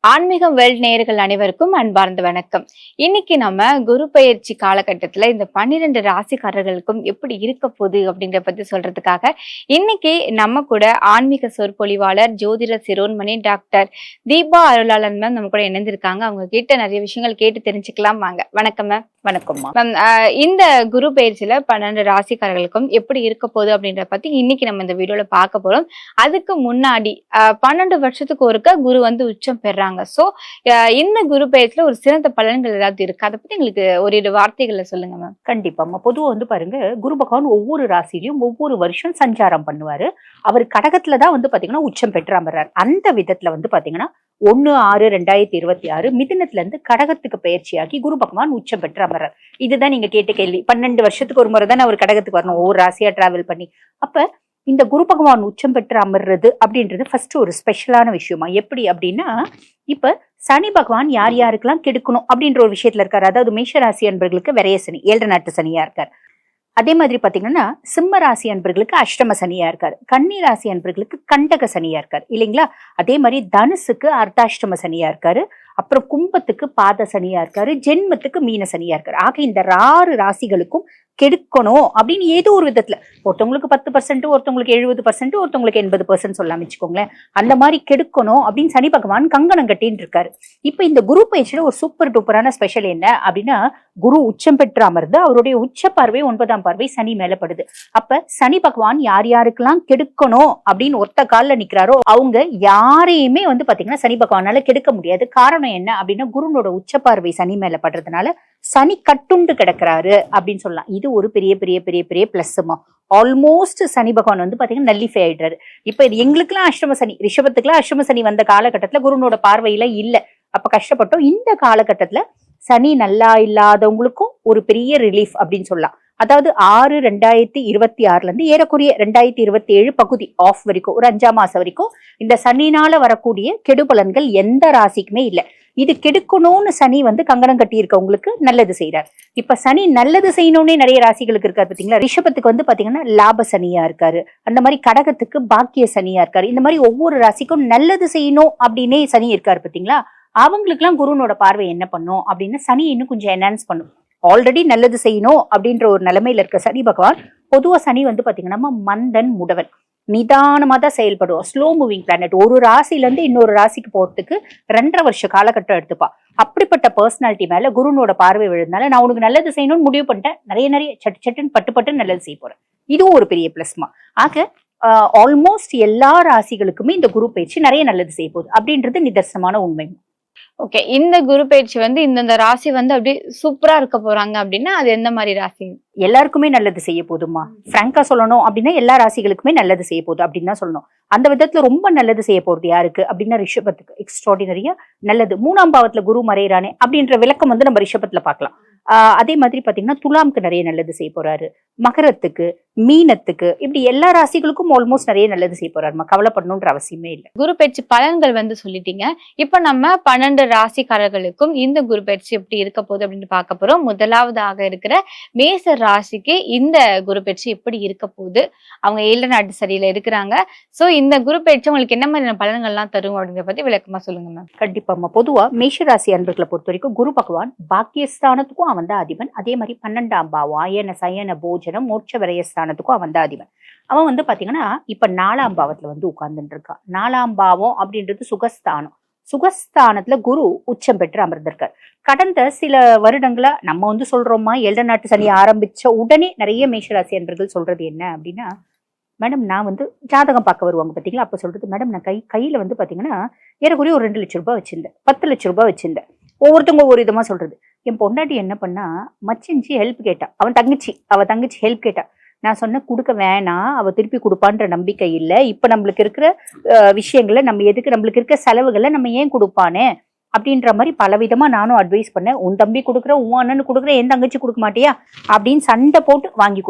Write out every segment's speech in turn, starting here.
ஆன்மீகம் வேர்ல்ட் நேயர்கள் அனைவருக்கும் அன்பார்ந்த வணக்கம். இன்னைக்கு நம்ம குரு பெயர்ச்சி காலகட்டத்துல இந்த 12 ராசிக்காரர்களுக்கும் எப்படி இருக்க போகுது அப்படின்ற பத்தி சொல்றதுக்காக இன்னைக்கு நம்ம கூட ஆன்மீக சொற்பொழிவாளர் ஜோதிட சிரோன்மணி டாக்டர் தீபா அருளாளன் மேம் நம்ம கூட இணைந்திருக்காங்க. அவங்க கிட்ட நிறைய விஷயங்கள் கேட்டு தெரிஞ்சுக்கலாம். வாங்க. வணக்கம் மேம். வணக்கம்மா மேம். இந்த குரு பெயர்ச்சியில 12 ராசிக்காரர்களுக்கும் எப்படி இருக்க போகுது அப்படின்ற பத்தி இன்னைக்கு நம்ம இந்த வீடியோல பார்க்க போறோம். அதுக்கு முன்னாடி 12 வருஷத்துக்கு ஒருக்க குரு வந்து உச்சம் பெறாங்க. சோ இந்த குரு பெயர்ச்சியில ஒரு சிறந்த பலன்கள் ஏதாவது இருக்கு, அதை பத்தி எங்களுக்கு ஒரு வார்த்தைகள்ல சொல்லுங்க மேம். கண்டிப்பாம்மா. பொதுவா வந்து பாருங்க, குரு பகவான் ஒவ்வொரு ராசிலையும் ஒவ்வொரு வருஷம் சஞ்சாரம் பண்ணுவாரு. அவர் கடகத்துலதான் வந்து பாத்தீங்கன்னா உச்சம் பெற்று அமர்றாரு. அந்த விதத்துல வந்து பாத்தீங்கன்னா 1/6/2026 மிதுனத்துல இருந்து கடகத்துக்கு பயிற்சியாகி குரு பகவான் உச்சம் பெற்று அமர்றார். இதுதான் நீங்க கேட்ட கேள்வி. 12 வருஷத்துக்கு ஒரு முறை தான் அவர் கடகத்துக்கு வரணும், ஒவ்வொரு ராசியா டிராவல் பண்ணி. அப்ப இந்த குரு பகவான் உச்சம் பெற்று அமர்றது அப்படின்றது ஃபர்ஸ்ட் ஒரு ஸ்பெஷலான விஷயமா. எப்படி அப்படின்னா, இப்ப சனி பகவான் யார் யாருக்கெல்லாம் கெடுக்கணும் அப்படின்ற ஒரு விஷயத்துல இருக்காரு. அதாவது மேஷ ராசி அன்பர்களுக்கு விரைய சனி, 7 நாட்டு சனியா இருக்காரு. அதே மாதிரி பாத்தீங்கன்னா சிம்ம ராசி அன்பர்களுக்கு அஷ்டம சனியா இருக்காரு. கன்னி ராசி அன்பர்களுக்கு கண்டக சனியா இருக்காரு இல்லைங்களா. அதே மாதிரி தனுசுக்கு அர்த்தாஷ்டம சனியா இருக்காரு. அப்புறம் கும்பத்துக்கு பாத சனியா இருக்காரு. ஜென்மத்துக்கு மீன சனியா இருக்காரு. ஆக இந்த 6 ராசிகளுக்கும் கெடுக்கணும் அப்படின்னு ஏதோ ஒரு விதத்துல, ஒருத்தவங்களுக்கு 10%, ஒருத்தவங்களுக்கு 70%, ஒருத்தவங்களுக்கு 80% சொல்லலாம் வச்சுக்கோங்களேன். அந்த மாதிரி கெடுக்கணும் அப்படின்னு சனி பகவான் கங்கணம் கட்டின்னு இருக்காரு. இப்ப இந்த குரு பயிற்சியில ஒரு சூப்பர் டூப்பரான ஸ்பெஷல் என்ன அப்படின்னா, குரு உச்சம் பெற்று அமர்ந்து அவருடைய உச்ச பார்வை 9ஆம் பார்வை சனி மேல படுது. அப்ப சனி பகவான் யார் யாருக்கெல்லாம் கெடுக்கணும் அப்படின்னு ஒத்த கால்ல நிக்கிறாரோ அவங்க யாரையுமே வந்து பாத்தீங்கன்னா சனி பகவானால கெடுக்க முடியாது. காரணம் என்ன அப்படின்னா, குருனோட உச்ச பார்வை சனி மேல படுறதுனால சனி கட்டுண்டு கிடக்குறாரு அப்படின்னு சொல்லலாம். இது ஒரு பெரிய பெரிய பெரிய பெரிய பிளஸ்மா. ஆல்மோஸ்ட் சனி பகவான் வந்து பாத்தீங்கன்னா நல்லிஃபை ஆயிடுறாரு. இப்ப இது எங்களுக்குலாம் அஷ்டம சனி, ரிஷபத்துக்குலாம் அஷ்டம சனி வந்த காலகட்டத்துல குருனோட பார்வையில இல்ல, அப்ப கஷ்டப்பட்டோம். இந்த காலகட்டத்துல சனி நல்லா இல்லாதவங்களுக்கும் ஒரு பெரிய ரிலீஃப் அப்படின்னு சொல்லலாம். அதாவது 6/2026 இருந்து ஏறக்குறைய 2027 பகுதி ஆஃப் வரைக்கும், ஒரு 5ஆம் மாசம் வரைக்கும் இந்த சனினால வரக்கூடிய கெடுபலன்கள் எந்த ராசிக்குமே இல்லை. இது கெடுக்கணும்னு சனி வந்து கங்கணம் கட்டி இருக்கவங்களுக்கு நல்லது செய்யறாரு. இப்ப சனி நல்லது செய்யணும்னே நிறைய ராசிகளுக்கு இருக்காரு பாத்தீங்களா. ரிஷபத்துக்கு வந்து பாத்தீங்கன்னா லாப சனியா இருக்காரு. அந்த மாதிரி கடகத்துக்கு பாக்கிய சனியா இருக்காரு. இந்த மாதிரி ஒவ்வொரு ராசிக்கும் நல்லது செய்யணும் அப்படின்னே சனி இருக்காரு பாத்தீங்களா. அவங்களுக்கு எல்லாம் குருனோட பார்வை என்ன பண்ணும் அப்படின்னா, சனி இன்னும் கொஞ்சம் என்ஹான்ஸ் பண்ணும். ஆல்ரெடி நல்லது செய்யணும் அப்படின்ற ஒரு நிலைமையில இருக்க சனி பகவான், பொதுவா சனி வந்து பாத்தீங்கன்னா மந்தன் முடவன், நிதானமா தான் செயல்படுவோம். Slow moving planet. ஒரு ராசில இருந்து இன்னொரு ராசிக்கு போறதுக்கு 2.5 வருஷ காலகட்டம் எடுத்துப்பா. அப்படிப்பட்ட பர்சனாலிட்டி மேல குருனோட பார்வை விழுந்தால நான் உனக்கு நல்லது செய்யணும்னு முடிவு பண்ணிட்டேன், நிறைய சட்டு சட்டுன்னு பட்டு நல்லது செய்ய போறேன். இதுவும் ஒரு பெரிய பிளஸ்மா. ஆக ஆல்மோஸ்ட் எல்லா ராசிகளுக்குமே இந்த குரு பயிற்சி நிறைய நல்லது செய்ய போகுது அப்படின்றது நிதர்சனமான உண்மை. ஓகே, இந்த குரு பயிற்சி வந்து இந்த ராசி வந்து அப்படியே சூப்பரா இருக்க போறாங்க அப்படின்னா அது எந்த மாதிரி ராசி? எல்லாருக்குமே நல்லது செய்ய போதுமா. பிராங்கா சொல்லணும் அப்படின்னா எல்லா ராசிகளுக்குமே நல்லது செய்ய போகுது அப்படின்னு தான் சொல்லணும். அந்த விதத்துல ரொம்ப நல்லது செய்ய போறது யாருக்கு அப்படின்னா ரிஷபத்துக்கு எக்ஸ்ட்ராடினரியா நல்லது. 3ஆம் பாவத்துல குரு மறையிறானே அப்படின்ற விளக்கம் வந்து நம்ம ரிஷபத்துல பார்க்கலாம். அதே மாதிரி பாத்தீங்கன்னா துலாம்க்கு நிறைய நல்லது செய்ய போறாரு. மகரத்துக்கு, மீனத்துக்கு, இப்படி எல்லா ராசிகளுக்கும் ஆல்மோஸ்ட் நிறைய நல்லது செய்ய போறாருமா. கவலைப்படணும்ன்ற அவசியமே இல்லை. குரு பயிற்சி பலன்கள் வந்து சொல்லிட்டீங்க. இப்ப நம்ம 12 ராசிக்காரர்களுக்கும் இந்த குரு பயிற்சி எப்படி இருக்க போகுது அப்படின்னு பார்க்க போறோம். முதலாவதாக இருக்கிற மேச ராசிக்கு இந்த குரு பயிற்சி எப்படி இருக்க போகுது. அவங்க 7 நாட்டு சரியில இருக்கிறாங்க. சோ இந்த குரு பயிற்சி உங்களுக்கு என்ன மாதிரியான பலன்கள் எல்லாம் தரும் அப்படிங்கிற பத்தி விளக்கமா சொல்லுங்க மேம். கண்டிப்பாமா. பொதுவா மேஷ ராசி அன்பர்களை பொறுத்த வரைக்கும் குரு பகவான் பாக்கியஸ்தானத்துக்கும் அவன் தான் அதிபன். அதே மாதிரி 12ஆம் பாவம் அயன சயன போஜனம் மோட்ச விரயஸ்தானத்துக்கும் அவன் தான் அதிபன். அவன் வந்து பாத்தீங்கன்னா இப்ப 4ஆம் பாவத்துல வந்து உட்கார்ந்துட்டு இருக்கான். 4ஆம் பாவம் அப்படின்றது சுகஸ்தானம். சுகஸ்தானத்துல குரு உச்சம் பெற்று அமர்ந்திருக்கார். கடந்த சில வருடங்களா நம்ம வந்து சொல்றோமா, 7 நாட்டு சனி ஆரம்பிச்ச உடனே நிறைய மேஷராசி அன்பர்கள் சொல்றது என்ன அப்படின்னா, மேடம் நான் வந்து ஜாதகம் பார்க்க வருவாங்க பாத்தீங்களா. அப்ப சொல்றது, மேடம் நான் கையில வந்து பாத்தீங்கன்னா ஏறக்குறைய ஒரு 2 லட்சம் ரூபாய் வச்சிருந்தேன், 10 லட்சம் ரூபாய் வச்சிருந்தேன். ஒவ்வொருத்தவங்க ஒவ்வொரு விதமா சொல்றது. என் பொண்டாட்டி என்ன பண்ணா, மச்சிஞ்சி ஹெல்ப் கேட்டா. அவ தங்கச்சி ஹெல்ப் கேட்டா. நான் சொன்ன கொடுக்க வேணாம், அவ திருப்பி கொடுப்பான்ற நம்பிக்கை இல்ல. இப்ப நம்மளுக்கு இருக்கிற விஷயங்களை நம்ம எதுக்கு, நம்மளுக்கு இருக்க செலவுகளை நம்ம ஏன் கொடுப்பானே அப்படின்ற மாதிரி பலவிதமா நானும் அட்வைஸ் பண்ணேன். உன் தம்பி கொடுக்குற, உன் அண்ணனு கொடுக்குற, என் தங்கச்சி கொடுக்க மாட்டியா அப்படின்னு சண்டை போட்டு வாங்கி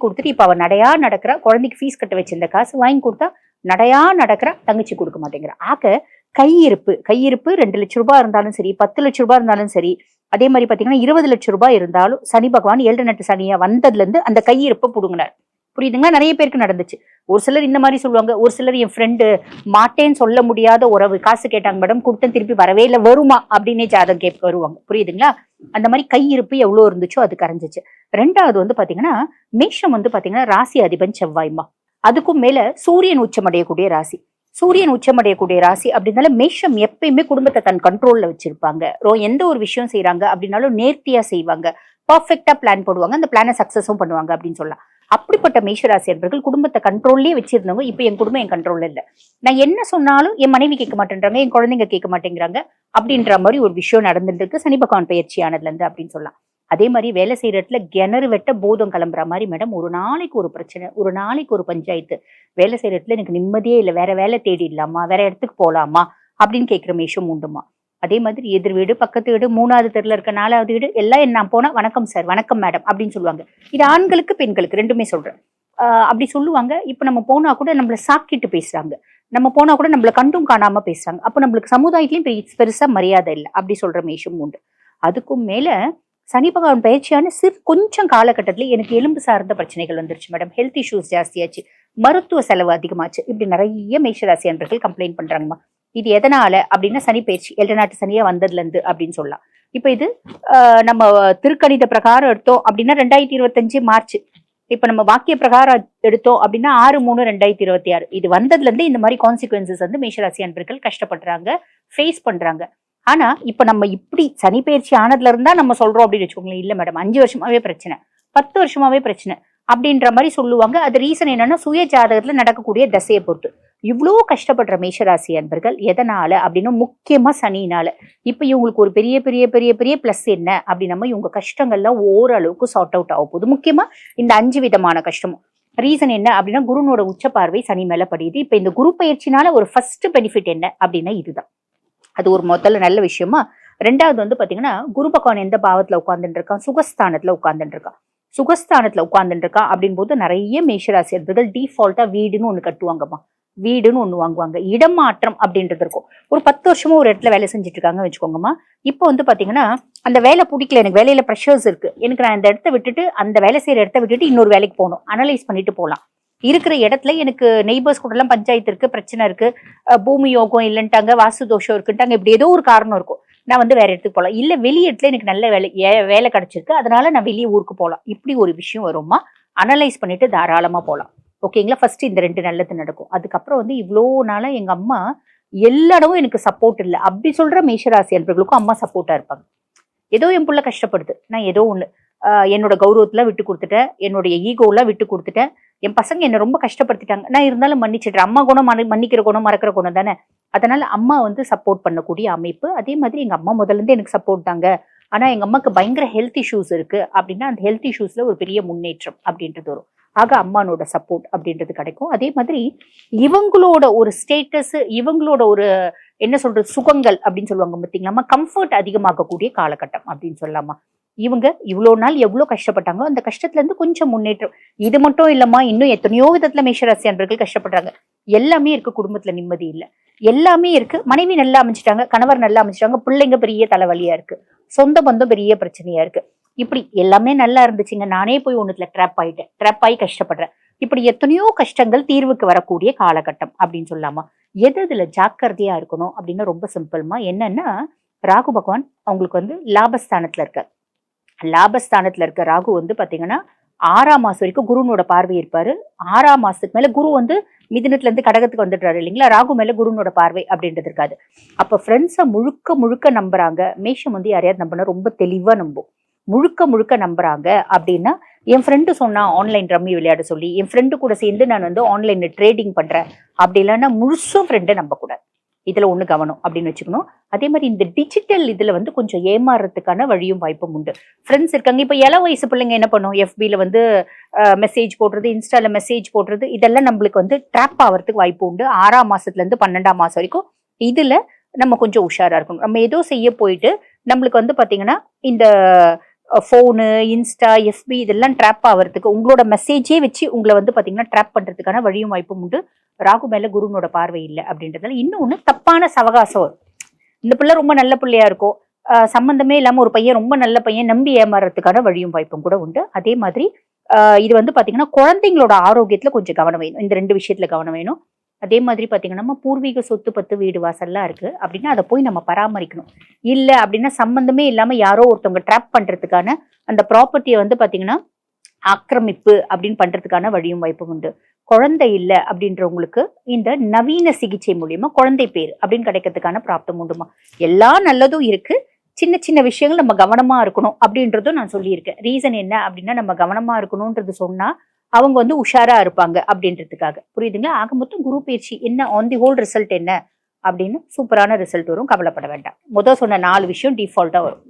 கொடுத்துட்டு இப்ப அவ நடையா நடக்கிறா. குழந்தைக்கு ஃபீஸ் கட்ட வச்சிருந்த காசு வாங்கி கொடுத்தா நடையா நடக்கிறா, தங்கச்சி கொடுக்க மாட்டேங்கிறா. ஆக கையிருப்பு 2 லட்சம் ரூபாய் இருந்தாலும் சரி, 10 லட்சம் ரூபாய் இருந்தாலும் சரி, அதே மாதிரி பாத்தீங்கன்னா 20 லட்சம் ரூபாய் இருந்தாலும் சனி பகவான் 7 நாட்டு சனியா வந்ததுல இருந்து அந்த கையிருப்பை புடுங்கினார். புரியுதுங்களா? நிறைய பேருக்கு நடந்துச்சு. ஒரு சிலர் இந்த மாதிரி சொல்லுவாங்க, ஒரு சிலர் என் ஃப்ரெண்டு மாட்டேன்னு சொல்ல முடியாத உறவு, காசு கேட்டாங்க மேடம், கொடுத்தேன், திருப்பி வரவே இல்லை, வருமா அப்படின்னே ஜாதகம் கேட்க வருவாங்க. புரியுதுங்களா? அந்த மாதிரி கையிருப்பு எவ்வளவு இருந்துச்சோ அது கரைஞ்சிச்சு. ரெண்டாவது வந்து பாத்தீங்கன்னா, மேஷம் வந்து பாத்தீங்கன்னா ராசி அதிபன் செவ்வாய்மா. அதுக்கும் மேல சூரியன் உச்சமடையக்கூடிய ராசி. சூரியன் உச்சமடையக்கூடிய ராசி அப்படின்னால மேஷம் எப்பயுமே குடும்பத்தை தன் கண்ட்ரோல்ல வச்சிருப்பாங்க. எந்த ஒரு விஷயம் செய்யறாங்க அப்படின்னாலும் நேர்த்தியா செய்வாங்க, பர்ஃபெக்டா பிளான் போடுவாங்க, அந்த பிளானை சக்சஸும் பண்ணுவாங்க அப்படின்னு சொல்லலாம். அப்படிப்பட்ட மேஷராசி என்பர்கள் குடும்பத்தை கண்ட்ரோல்லே வச்சிருந்தவங்க இப்ப என் குடும்பம் என் கண்ட்ரோல்ல இல்ல. நான் என்ன சொன்னாலும் என் மனைவி கேட்க மாட்டேன்றாங்க, என் குழந்தைங்க கேட்க மாட்டேங்கிறாங்க அப்படின்ற மாதிரி ஒரு விஷயம் நடந்துட்டு இருக்கு சனி பகவான் பயிற்சி ஆனதுல இருந்து அப்படின்னு சொல்லலாம். அதே மாதிரி வேலை செய்யற இடத்துல கிணறு வெட்ட போதம் கிளம்புற மாதிரி மேடம், ஒரு நாளைக்கு ஒரு பிரச்சனை, ஒரு நாளைக்கு ஒரு பஞ்சாயத்து. வேலை செய்யற இடத்துல எனக்கு நிம்மதியே இல்லை, வேற வேலை தேடிடலாமா, வேற இடத்துக்கு போலாமா அப்படின்னு கேட்கிற மேஷம் உண்டுமா. அதே மாதிரி எதிர் வீடு, பக்கத்து வீடு, 3வது தெருல இருக்க 4வது வீடு எல்லாம் நான் போனா வணக்கம் சார், வணக்கம் மேடம் அப்படின்னு சொல்லுவாங்க. இது ஆண்களுக்கு பெண்களுக்கு ரெண்டுமே சொல்றேன். அப்படி சொல்லுவாங்க. இப்ப நம்ம போனா கூட நம்மள சாக்கிட்டு பேசுறாங்க, நம்ம போனா கூட நம்மள கண்டும் காணாம பேசுறாங்க. அப்ப நம்மளுக்கு சமுதாயத்திலயும் பெருசா மரியாதை இல்லை அப்படி சொல்ற மேஷம் உண்டு. அதுக்கும் மேல சனி பகவான் பயிற்சியான கொஞ்சம் காலகட்டத்துல எனக்கு எலும்பு சார்ந்த பிரச்சனைகள் வந்துருச்சு மேடம், ஹெல்த் இஷ்யூஸ் ஜாஸ்தியாச்சு, மருத்துவ செலவு அதிகமாச்சு, இப்படி நிறைய மேஷராசி அன்பர்கள் கம்ப்ளைண்ட் பண்றாங்கம்மா. இது எதனால அப்படின்னா சனி பயிற்சி 7 நாட்டு சனியா வந்ததுல இருந்து அப்படின்னு சொல்லலாம். இப்ப இது நம்ம திருக்கணித பிரகாரம் எடுத்தோம் அப்படின்னா 2025 மார்ச். இப்ப நம்ம வாக்கிய பிரகாரம் எடுத்தோம் அப்படின்னா 6/3/2026. இது வந்ததுல இருந்து இந்த மாதிரி கான்சிக்வன்சஸ் வந்து மேஷராசி அன்பர்கள் கஷ்டப்படுறாங்க, ஃபேஸ் பண்றாங்க. ஆனா இப்ப நம்ம இப்படி சனி பயிற்சி ஆனதுல இருந்தா நம்ம சொல்றோம் அப்படின்னு வச்சுக்கோங்களேன். இல்ல மேடம், 5 வருஷமாவே பிரச்சனை, 10 வருஷமாவே பிரச்சனை அப்படின்ற மாதிரி சொல்லுவாங்க. அது ரீசன் என்னன்னா சுய ஜாதகத்துல நடக்கக்கூடிய தசையை பொறுத்து. இவ்வளோ கஷ்டப்படுற மேஷராசி அன்பர்கள் எதனால அப்படின்னா முக்கியமா சனினால. இப்ப இவங்களுக்கு ஒரு பெரிய பெரிய பெரிய பெரிய பிளஸ் என்ன அப்படின்னா இவங்க கஷ்டங்கள்லாம் ஓரளவுக்கு சார்ட் அவுட் ஆக போகுது. முக்கியமா இந்த 5 விதமான கஷ்டமும். ரீசன் என்ன அப்படின்னா குருனோட உச்ச பார்வை சனி மேல படியுது. இப்ப இந்த குரு பயிற்சினால ஒரு ஃபர்ஸ்ட் பெனிஃபிட் என்ன அப்படின்னா இதுதான். அது ஒரு முதல்ல நல்ல விஷயமா. ரெண்டாவது வந்து பாத்தீங்கன்னா குரு பகவான் எந்த பாவத்துல உட்கார்ந்துட்டு இருக்கான், சுகஸ்தானத்துல உட்கார்ந்துட்டு இருக்கான். சுகஸ்தானத்துல உட்கார்ந்துட்டு இருக்கான் அப்படின் போது நிறைய மேஷராசி அன்பர்கள் டிஃபால்ட்டா வீடுன்னு ஒண்ணு கட்டுவாங்கம்மா, வீடுன்னு ஒண்ணு வாங்குவாங்க. இடமாற்றம் அப்படின்றது இருக்கும். ஒரு 10 வருஷமா ஒரு இடத்துல வேலை செஞ்சுட்டு இருக்காங்க வச்சுக்கோங்கம்மா. இப்போ வந்து பாத்தீங்கன்னா அந்த வேலை பிடிக்கல, எனக்கு வேலையில ப்ரெஷர்ஸ் இருக்கு, எனக்கு நான் இந்த இடத்த விட்டுட்டு அந்த வேலை செய்யற இடத்த விட்டுட்டு இன்னொரு வேலைக்கு போகணும், அனலைஸ் பண்ணிட்டு போகலாம். இருக்கிற இடத்துல எனக்கு நெய்பர்ஸ் கூட எல்லாம் பஞ்சாயத்து இருக்கு, பிரச்சனை இருக்கு, பூமி யோகம் இல்லைன்ட்டாங்க, வாசு தோஷம் இருக்குன்ட்டாங்க, இப்படி ஏதோ ஒரு காரணம் இருக்கும். நான் வந்து வேற இடத்துக்கு போகலாம், இல்ல வெளி இடத்துல எனக்கு நல்ல வேலை கிடைச்சிருக்கு, அதனால நான் வெளியே ஊருக்கு போகலாம். இப்படி ஒரு விஷயம் வருமா, அனலைஸ் பண்ணிட்டு தாராளமா போகலாம். ஓகேங்களா? ஃபர்ஸ்ட் இந்த 2 நல்லது நடக்கும். அதுக்கப்புறம் வந்து இவ்வளோ நாளா எங்க அம்மா எல்லா இடமும் எனக்கு சப்போர்ட் இல்லை அப்படி சொல்ற மேஷராசி அன்பர்களுக்கும் அம்மா சப்போர்ட்டா இருப்பாங்க. ஏதோ என் புள்ள கஷ்டப்படுது, நான் ஏதோ ஒண்ணு என்னோட கௌரவத்துல விட்டு கொடுத்துட்டேன், என்னுடைய ஈகோலாம் விட்டு கொடுத்துட்டேன், என் பசங்க என்ன ரொம்ப கஷ்டப்படுத்திட்டாங்க, நான் இருந்தாலும் மன்னிச்சிடுறேன். அம்மா குணம் மன்னிக்கிற குணம் மறக்கிற குணம் தானே. அதனால அம்மா வந்து சப்போர்ட் பண்ணக்கூடிய அமைப்பு. அதே மாதிரி எங்க அம்மா முதல்ல இருந்து எனக்கு சப்போர்ட் தாங்க. ஆனா எங்க அம்மாக்கு பயங்கர ஹெல்த் இஷ்யூஸ் இருக்கு அப்படின்னா அந்த ஹெல்த் இஷ்யூஸ்ல ஒரு பெரிய முன்னேற்றம் அப்படின்றது வரும். ஆக அம்மானோட சப்போர்ட் அப்படின்றது கிடைக்கும். அதே மாதிரி இவங்களோட ஒரு ஸ்டேட்டஸ், இவங்களோட ஒரு என்ன சொல்றது சுகங்கள் அப்படின்னு சொல்லுவாங்க பார்த்தீங்களா, கம்ஃபர்ட் அதிகமாகக்கூடிய காலகட்டம் அப்படின்னு சொல்லலாமா. இவங்க இவ்வளவு நாள் எவ்வளவு கஷ்டப்பட்டாங்களோ அந்த கஷ்டத்துல இருந்து கொஞ்சம் முன்னேற்றம். இது மட்டும் இல்லம்மா, இன்னும் எத்தனையோ விதத்துல மேஷராசி அன்பர்கள் கஷ்டப்படுறாங்க. எல்லாமே இருக்கு, குடும்பத்துல நிம்மதி இல்லை, எல்லாமே இருக்கு. மனைவி நல்லா அமைச்சிட்டாங்க, கணவர் நல்லா அமைச்சிட்டாங்க, பிள்ளைங்க பெரிய தலைவலியா இருக்கு, சொந்த பந்தம் பெரிய பிரச்சனையா இருக்கு. இப்படி எல்லாமே நல்லா இருந்துச்சுங்க, நானே போய் ஒண்ணுத்துல ட்ராப் ஆகி கஷ்டப்படுறேன். இப்படி எத்தனையோ கஷ்டங்கள் தீர்வுக்கு வரக்கூடிய காலகட்டம் அப்படின்னு சொல்லாமா. இதுல ஜாக்கிரதையா இருக்கணும் அப்படின்னா ரொம்ப சிம்பிள்மா. என்னன்னா ராகு பகவான் அவங்களுக்கு வந்து லாபஸ்தானத்துல இருக்கார். லாபஸ்தானத்துல இருக்க ராகு வந்து பாத்தீங்கன்னா 6ஆம் மாசம் வரைக்கும் குருனோட பார்வை இருப்பாரு. 6ஆம் மாசத்துக்கு மேல குரு வந்து மிதுனத்துல இருந்து கடகத்துக்கு வந்துடுறாரு இல்லைங்களா, ராகு மேல குருனோட பார்வை அப்படின்றது இருக்காது. அப்ப ஃப்ரெண்ட்ஸை முழுக்க நம்புறாங்க. மேஷம் வந்து யாரையாவது நம்பினா ரொம்ப தெளிவா நம்பும். முழுக்க நம்புறாங்க அப்படின்னா, என் ஃப்ரெண்டு சொன்னா ஆன்லைன் ரம்மி விளையாட சொல்லி, என் ஃப்ரெண்டு கூட சேர்ந்து நான் வந்து ஆன்லைன்ல ட்ரேடிங் பண்றேன் அப்படி இல்லைன்னா முழுசும் ஃப்ரெண்டை நம்பக்கூடாது. இதுல ஒண்ணு கவனம் அப்படின்னு வச்சுக்கணும். அதே மாதிரி இந்த டிஜிட்டல் இதுல வந்து கொஞ்சம் ஏமாறுறதுக்கான வழியும் வாய்ப்பும் உண்டு. ஃப்ரெண்ட்ஸ் இருக்காங்க, இப்ப இள வயசு பிள்ளைங்க என்ன பண்ணும், எஃபில வந்து மெசேஜ் போடுறது, இன்ஸ்டால மெசேஜ் போடுறது, இதெல்லாம் நம்மளுக்கு வந்து ட்ராப் ஆகிறதுக்கு வாய்ப்பு உண்டு. 6ஆம் மாசத்துல இருந்து 12ஆம் மாசம் வரைக்கும் இதுல நம்ம கொஞ்சம் உஷாரா இருக்கணும். நம்ம ஏதோ செய்ய போயிட்டு நம்மளுக்கு வந்து பாத்தீங்கன்னா இந்த ஃபோனு, இன்ஸ்டா, எஃபி இதெல்லாம் ட்ராப் ஆகிறதுக்கு, உங்களோட மெசேஜே வச்சு உங்களை வந்து பாத்தீங்கன்னா ட்ராப் பண்றதுக்கான வழியும் வாய்ப்பும் உண்டு. ராகு மேல குருனோட பார்வை இல்லை அப்படின்றதால இன்னொன்னு தப்பான சவகாசம் வரும். இந்த பிள்ளை ரொம்ப நல்ல பிள்ளையா இருக்கும், சம்பந்தமே இல்லாம ஒரு பையன் ரொம்ப நல்ல பையன் நம்பி ஏமாறுறதுக்கான வழியும் வாய்ப்பும் கூட உண்டு. அதே மாதிரி இது வந்து பாத்தீங்கன்னா குழந்தைங்களோட ஆரோக்கியத்துல கொஞ்சம் கவனம் வேணும். இந்த 2 விஷயத்துல கவனம் வேணும். அதே மாதிரி பாத்தீங்கன்னா நம்ம பூர்வீக சொத்து பத்து வீடு வாசல்லாம் இருக்கு அப்படின்னா அதை போய் நம்ம பராமரிக்கணும். இல்ல அப்படின்னா சம்பந்தமே இல்லாம யாரோ ஒருத்தவங்க ட்ராப் பண்றதுக்கான அந்த ப்ராப்பர்ட்டியை வந்து பாத்தீங்கன்னா ஆக்கிரமிப்பு அப்படின்னு பண்றதுக்கான வழியும் வாய்ப்பு உண்டு. குழந்தை இல்லை அப்படின்றவங்களுக்கு இந்த நவீன சிகிச்சை மூலியமா குழந்தை பேர் அப்படின்னு கிடைக்கிறதுக்கான பிராப்தம் உண்டுமா. எல்லா நல்லதும் இருக்கு, சின்ன சின்ன விஷயங்கள் நம்ம கவனமா இருக்கணும் அப்படின்றதும் நான் சொல்லியிருக்கேன். ரீசன் என்ன அப்படின்னா நம்ம கவனமா இருக்கணும்ன்றது சொன்னா அவங்க வந்து உஷாரா இருப்பாங்க அப்படின்றதுக்காக. புரியுதுங்களா? ஆக மொத்தம் குரு பயிற்சி என்ன ஆன் தி ஹோல் ரிசல்ட் என்ன அப்படின்னு சூப்பரான ரிசல்ட் வரும், கவலைப்பட வேண்டாம். சொன்ன 4 விஷயம் டிஃபால்ட்டா வரும்.